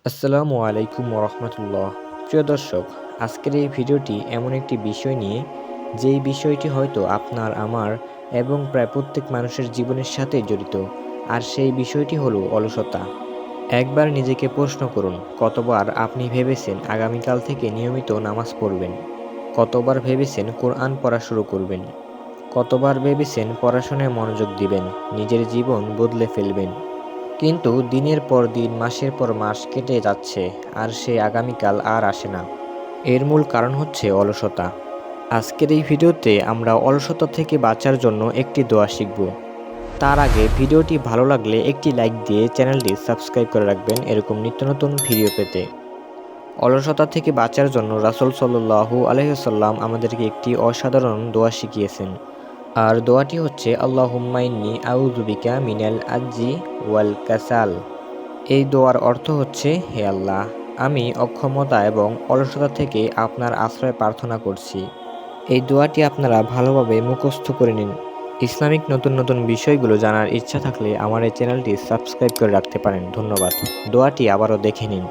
আসসালামু আলাইকুম রহমতুল্লাহ। প্রিয় দর্শক, আজকের এই ভিডিওটি এমন একটি বিষয় নিয়ে, যেই বিষয়টি হয়তো আপনার, আমার এবং প্রায় প্রত্যেক মানুষের জীবনের সাথে জড়িত। আর সেই বিষয়টি হলো অলসতা। একবার নিজেকে প্রশ্ন করুন, কতবার আপনি ভেবেছেন আগামীকাল থেকে নিয়মিত নামাজ পড়বেন? কতবার ভেবেছেন কোরআন পড়া শুরু করবেন? কতবার ভেবেছেন পড়াশোনায় মনোযোগ দিবেন, নিজের জীবন বদলে ফেলবেন? কিন্তু দিনের পর দিন, মাসের পর মাস কেটে যাচ্ছে, আর সে আগামীকাল আর আসে না। এর মূল কারণ হচ্ছে অলসতা। আজকের এই ভিডিওতে আমরা অলসতা থেকে বাঁচার জন্য একটি দোয়া শিখব। তার আগে ভিডিওটি ভালো লাগলে একটি লাইক দিয়ে চ্যানেলটি সাবস্ক্রাইব করে রাখবেন এরকম নিত্য নতুন ভিডিও পেতে। অলসতা থেকে বাঁচার জন্য রাসূল সাল্লাল্লাহু আলাইহি ওয়াসাল্লাম আমাদেরকে একটি অসাধারণ দোয়া শিখিয়েছেন। আর দোয়াটি হচ্ছে আল্লাহুম্মা ইন্নী আউযু বিকা মিনাল আজজি ওয়াল কাসাল। এই দোয়ার অর্থ হচ্ছে, হে আল্লাহ, আমি অক্ষমতা এবং অলসতা থেকে আপনার আশ্রয় প্রার্থনা করছি। এই দোয়াটি আপনারা ভালোভাবে মুখস্থ করে নিন। ইসলামিক নতুন নতুন বিষয়গুলো জানার ইচ্ছা থাকলে আমার এই চ্যানেলটি সাবস্ক্রাইব করে রাখতে পারেন। ধন্যবাদ। দোয়াটি আবারও দেখে নিন।